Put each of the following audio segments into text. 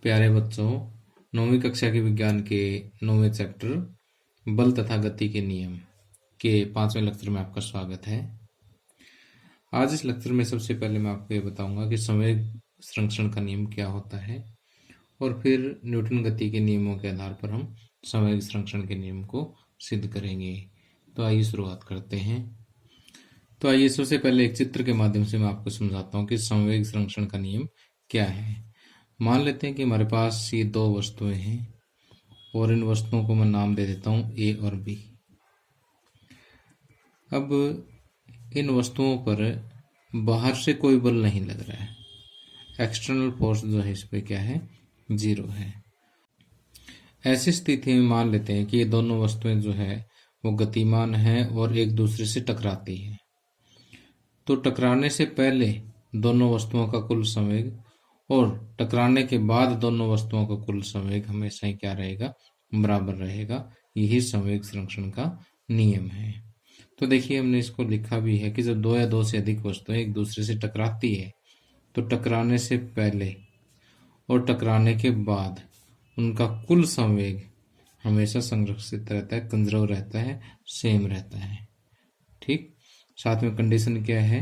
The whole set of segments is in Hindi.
प्यारे बच्चों, 9वीं कक्षा के विज्ञान के 9वें चैप्टर बल तथा गति के नियम के 5वें लेक्चर में आपका स्वागत है। आज इस लेक्चर में सबसे पहले मैं आपको ये बताऊंगा कि संवेग संरक्षण का नियम क्या होता है और फिर न्यूटन गति के नियमों के आधार पर हम संवेग संरक्षण के नियम को सिद्ध करेंगे। तो आइए शुरुआत करते हैं। तो आइए सबसे पहले एक चित्र के माध्यम से मैं आपको समझाता हूँ कि संवेग संरक्षण का नियम क्या है। मान लेते हैं कि हमारे पास ये दो वस्तुएं हैं और इन वस्तुओं को मैं नाम दे देता हूं ए और बी। अब इन वस्तुओं पर बाहर से कोई बल नहीं लग रहा है, एक्सटर्नल फोर्स जो है इस पे क्या है, 0 है। ऐसी स्थिति में मान लेते हैं कि ये दोनों वस्तुएं जो है वो गतिमान है और एक दूसरे से टकराती है। तो टकराने से पहले दोनों वस्तुओं का कुल संवेग और टकराने के बाद दोनों वस्तुओं का कुल संवेग हमेशा ही क्या रहेगा, बराबर रहेगा। यही संवेग संरक्षण का नियम है। तो देखिए हमने इसको लिखा भी है कि जब दो या दो से अधिक वस्तुएं एक दूसरे से टकराती है तो टकराने से पहले और टकराने के बाद उनका कुल संवेग हमेशा संरक्षित रहता है, कंजर्व रहता है, सेम रहता है। ठीक, साथ में कंडीशन क्या है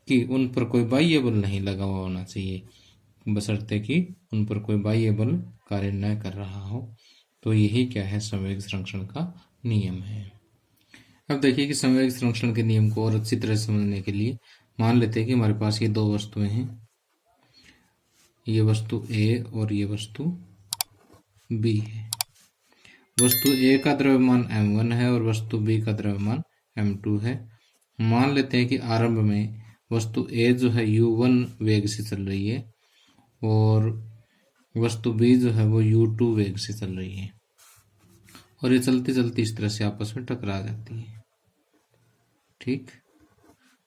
कि उन पर कोई बाह्य बल नहीं लगा हुआ होना चाहिए, बशर्ते कि उन पर कोई बाह्य बल कार्य न कर रहा हो। तो यही क्या है, संवेग संरक्षण का नियम है। अब देखिए कि संवेग संरक्षण के नियम को और अच्छी तरह समझने के लिए मान लेते हैं कि हमारे पास ये दो वस्तुएं हैं, ये वस्तु ए और ये वस्तु बी है। वस्तु ए का द्रव्यमान m1 है और वस्तु बी का द्रव्यमान m2 है। मान लेते हैं कि आरंभ में वस्तु ए जो है u1 वेग से चल रही है और वस्तु बी जो है वो u2 वेग से चल रही है और ये चलती चलती इस तरह से आपस में टकरा जाती है। ठीक,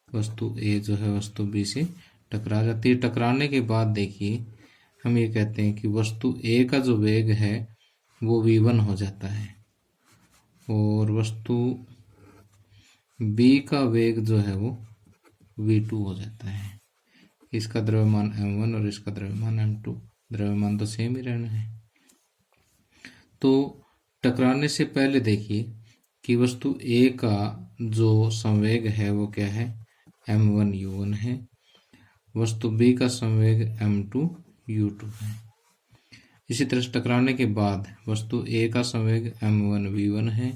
वस्तु ए जो है वस्तु बी से टकरा जाती है। टकराने के बाद देखिए हम ये कहते हैं कि वस्तु ए का जो वेग है वो v1 हो जाता है और वस्तु बी का वेग जो है वो v2 हो जाता है। इसका द्रव्यमान m1 और इसका द्रव्यमान m2, द्रव्यमान तो सेम ही रहना है। तो टकराने से पहले देखिए कि वस्तु A का जो संवेग है वो क्या है, m1 u1 है। वस्तु B का संवेग m2 u2 है। इसी तरह से टकराने के बाद वस्तु A का संवेग m1 v1 है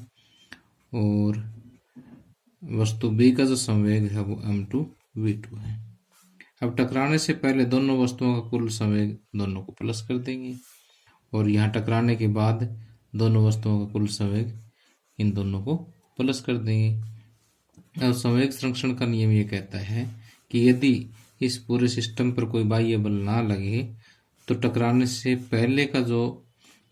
और वस्तु B का जो संवेग है वो m2 v2 है। अब टकराने से पहले दोनों वस्तुओं का कुल संवेग दोनों को प्लस कर देंगे और यहाँ टकराने के बाद दोनों वस्तुओं का कुल संवेग इन दोनों को प्लस कर देंगे। अब संवेग संरक्षण का नियम ये कहता है कि यदि इस पूरे सिस्टम पर कोई बाह्य बल ना लगे तो टकराने से पहले का जो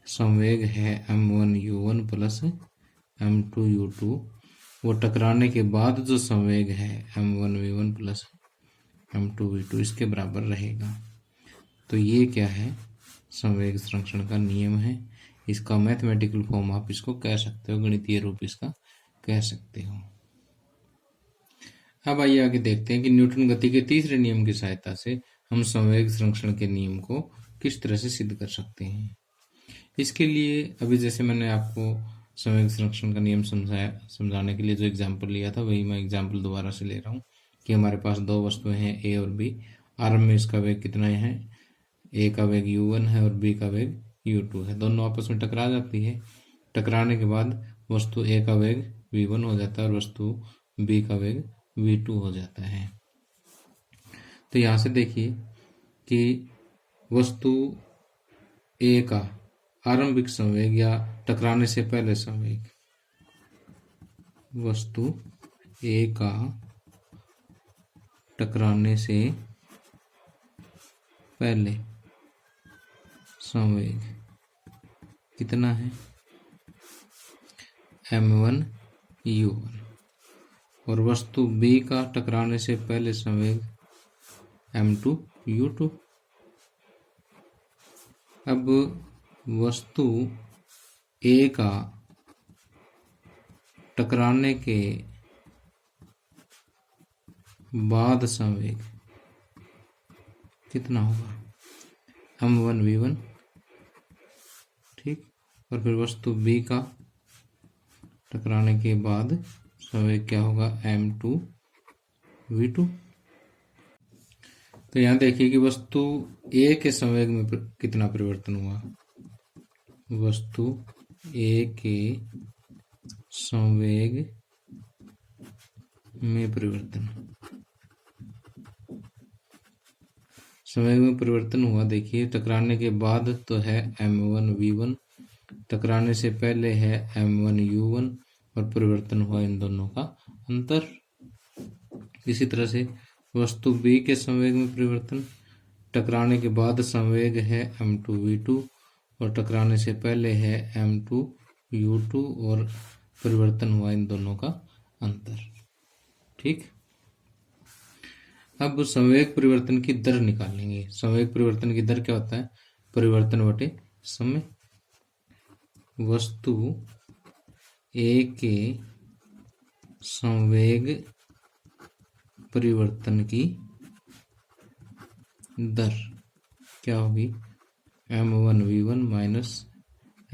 संवेग है m1 u1 plus m2 u2 वो टकराने के बाद जो संवेग है m1 v1 plus m2 v2 इसके बराबर रहेगा। तो ये क्या है, संवेग संरक्षण का नियम है। इसका मैथमेटिकल फॉर्म आप इसको कह सकते हो, गणितीय रूप इसका कह सकते हो। अब आइए आगे देखते हैं कि न्यूटन गति के तीसरे नियम की सहायता से हम संवेग संरक्षण के नियम को किस तरह से सिद्ध कर सकते हैं। इसके लिए अभी जैसे मैंने आपको संवेग संरक्षण का नियम समझाने के लिए जो एग्जाम्पल लिया था वही मैं एग्जाम्पल दोबारा से ले रहा हूँ कि हमारे पास दो वस्तुएं हैं ए और बी। आरंभ में इसका वेग कितना है, ए का वेग u1 है और बी का वेग u2 है। दोनों आपस में टकरा जाती है। टकराने के बाद वस्तु ए का वेग v1 हो जाता है और वस्तु बी का वेग v2 हो जाता है। तो यहाँ से देखिए कि वस्तु ए का आरंभिक संवेग या टकराने से पहले संवेग, वस्तु ए का टकराने से पहले संवेग कितना है, m1 u1 और वस्तु B का टकराने से पहले संवेग m2 u2। अब वस्तु A का टकराने के बाद संवेग कितना होगा, m1 v1 ठीक। और फिर वस्तु B का टकराने के बाद संवेग क्या होगा, m2v2। तो यहाँ देखिए कि वस्तु A के संवेग में कितना परिवर्तन हुआ। वस्तु A के संवेग में परिवर्तन, संवेग में परिवर्तन हुआ। देखिए टकराने के बाद तो है m1v1, टकराने से पहले है m1u1, और परिवर्तन हुआ इन दोनों का अंतर। इसी तरह से वस्तु B के संवेग में परिवर्तन, टकराने के बाद संवेग है m2v2 और टकराने से पहले है m2u2 और परिवर्तन हुआ इन दोनों का अंतर। ठीक। अब संवेग परिवर्तन की दर निकालेंगे। संवेग परिवर्तन की दर क्या होता है, परिवर्तन बटे समय। वस्तु A के संवेग परिवर्तन की दर क्या होगी, m1v1 माइनस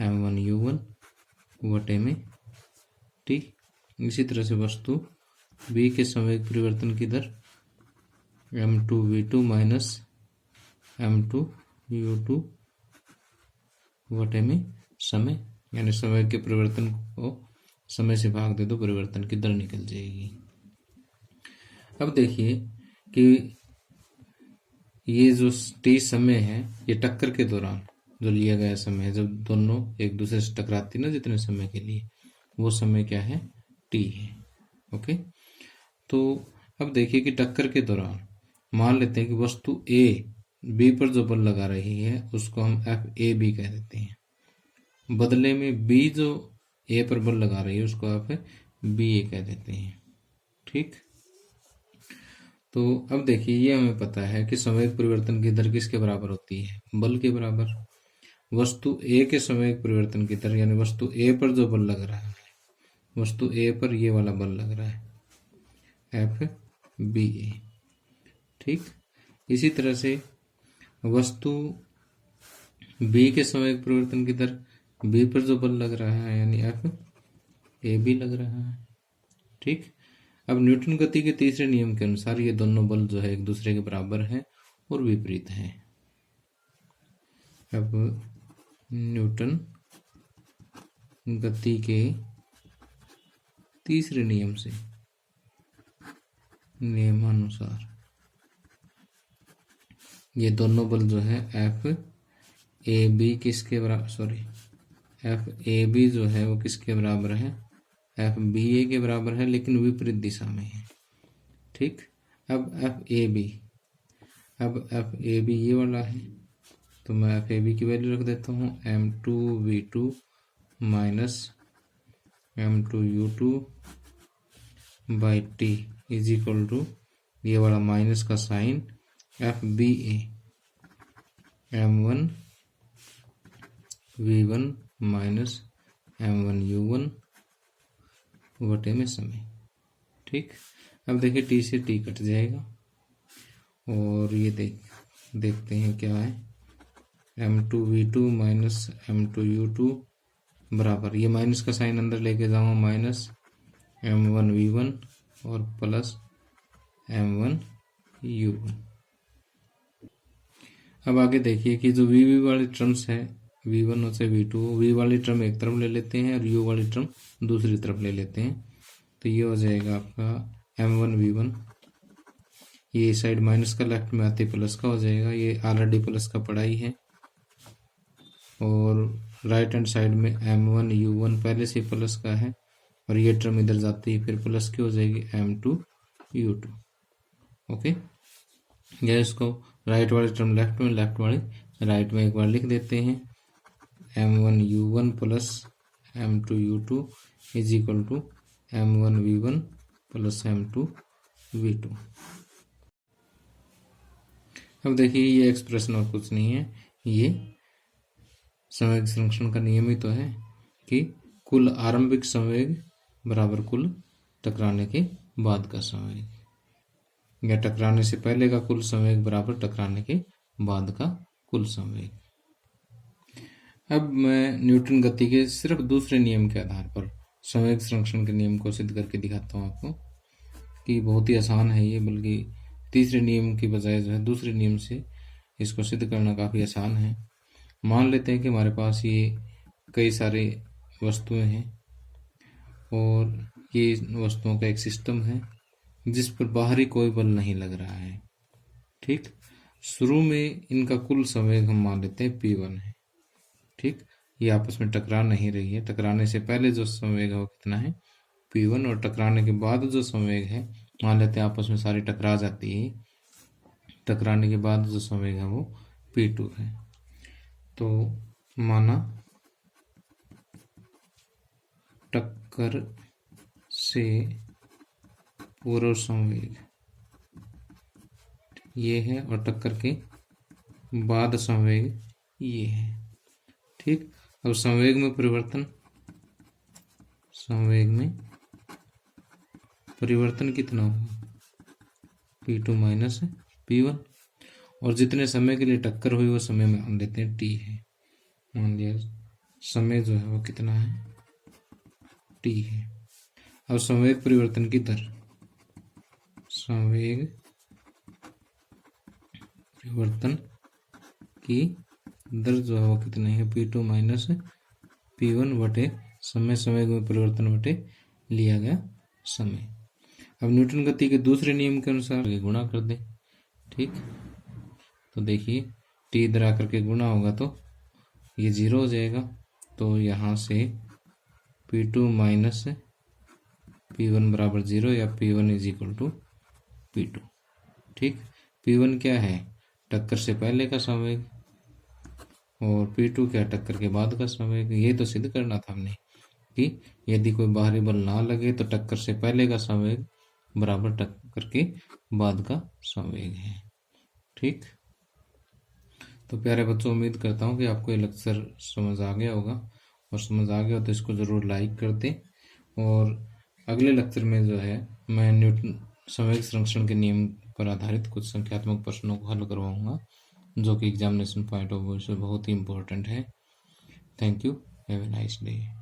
m1u1 बटे में t। इसी तरह से वस्तु B के संवेग परिवर्तन की दर m2v2 माइनस m2u2 बटे में समय, यानी समय के परिवर्तन को समय से भाग दे दो, परिवर्तन की दर निकल जाएगी। अब देखिए कि ये जो t समय है, ये टक्कर के दौरान जो लिया गया समय है, जब दोनों एक दूसरे से टकराती ना जितने समय के लिए, वो समय क्या है, t है। ओके। तो अब देखिए कि टक्कर के दौरान मान लेते हैं कि वस्तु A B पर जो बल लगा रही है उसको हम FAB कह देते हैं, बदले में B जो A पर बल लगा रही है उसको FBA कह देते हैं। ठीक। तो अब देखिए ये हमें पता है कि संवेग परिवर्तन की दर किसके बराबर होती है, बल के बराबर। वस्तु A के संवेग परिवर्तन की दर, यानी वस्तु A पर जो बल लग रहा है, वस्तु A पर ये वाला बल लग रहा है FBA। ठीक। इसी तरह से वस्तु B के संवेग परिवर्तन की दर, B पर जो बल लग रहा है यानी FAB लग रहा है। ठीक। अब न्यूटन गति के तीसरे नियम के अनुसार ये दोनों बल जो है एक दूसरे के बराबर हैं और विपरीत हैं। अब न्यूटन गति के तीसरे नियम से, नियमानुसार ये दोनों बल जो है FAB किसके बराबर, FAB जो है वो किसके बराबर है, FBA के बराबर है, लेकिन विपरीत दिशा में है। ठीक। अब FAB ये वाला है, तो मैं FAB की वैल्यू रख देता हूँ m2v2 minus m2u2 by t is equal to ये वाला माइनस का sign FBA m1v1 minus m1u1 बटे में समय। ठीक। अब देखिए t से t कट जाएगा और ये देखते हैं क्या है, m2v2 माइनस m2u2 बराबर, ये माइनस का साइन अंदर लेके जाऊंगा, माइनस m1v1 और प्लस m1u1। अब आगे देखिए कि जो v वाली टर्म्स है, v1 से v2, v वाली टर्म एक तरफ ले लेते हैं और u वाली टर्म दूसरी तरफ ले लेते हैं। तो ये हो जाएगा आपका m1v1, ये साइड माइनस का लेफ्ट में आते प्लस का हो जाएगा, ये ऑलरेडी प्लस का पड़ा ही है। और राइट हैंड साइड में m1u1 पहले से प्लस का है और ये टर्म इधर जाती है फिर प्लस की हो जाएगी m2u2। ओके। या इसको राइट वाली टर्म लेफ्ट में, लेफ्ट वाली राइट में एक बार लिख देते हैं, m1u1 plus m2u2 is equal to m1v1 plus m2v2। अब देखिए ये एक्सप्रेशन और कुछ नहीं है, ये संवेग संरक्षण का नियम ही तो है कि कुल आरंभिक संवेग बराबर कुल टकराने के बाद का संवेग, या टकराने से पहले का कुल संवेग बराबर टकराने के बाद का कुल संवेग। अब मैं न्यूटन गति के सिर्फ दूसरे नियम के आधार पर संवेग संरक्षण के नियम को सिद्ध करके दिखाता हूँ आपको कि बहुत ही आसान है ये, बल्कि तीसरे नियम की बजाय जो है दूसरे नियम से इसको सिद्ध करना काफ़ी आसान है। मान लेते हैं कि हमारे पास ये कई सारे वस्तुएं हैं और ये वस्तुओं का एक सिस्टम है जिस पर बाहरी कोई बल नहीं लग रहा है। ठीक, शुरू में इनका कुल संवेग हम मान लेते हैं P1 है। ठीक, ये आपस में टकरा नहीं रही है। टकराने से पहले जो संवेग है वो कितना है P1, और टकराने के बाद जो संवेग है मान लेते हैं आपस में सारी टकरा जाती है, टकराने के बाद जो संवेग है वो P2 है। तो माना टक्कर से पूर्व संवेग ये है और टक्कर के बाद संवेग ये है। ठीक, अब संवेग में परिवर्तन कितना होगा P2 माइनस P1, और जितने समय के लिए टक्कर हुई वो समय मान लेते हैं T है। मान लिया समय जो है वो कितना है T है। अब संवेग परिवर्तन की दर, संवेग परिवर्तन की दर जो है वो कितनी है P2 माइनस P1 बटे समय, संवेग में परिवर्तन बटे लिया गया समय। अब न्यूटन गति के दूसरे नियम के अनुसार गुणा कर दें। ठीक, तो देखिए T इधर आकर के गुणा होगा तो ये 0 हो जाएगा, तो यहाँ से P2 माइनस P1 बराबर 0 या P1 is equal to P2। ठीक, P1 क्या है टक्कर से पहले का संवेग और P2 क्या टक्कर के बाद का संवेग। ये तो सिद्ध करना था हमने कि यदि कोई बाहरी बल ना लगे तो टक्कर से पहले का संवेग बराबर टक्कर के बाद का संवेग है। ठीक, तो प्यारे बच्चों, उम्मीद करता हूँ कि आपको ये लेक्चर समझ आ गया होगा, और समझ आ गया हो तो इसको ज़रूर लाइक कर दें। और अगले लेक्चर में जो है मैं न्यूटन संवेग संरक्षण के नियम पर आधारित कुछ संख्यात्मक प्रश्नों को हल करवाऊंगा, जो कि एग्जामिनेशन पॉइंट ऑफ व्यू से बहुत ही इम्पोर्टेंट है। Thank you, have a nice day.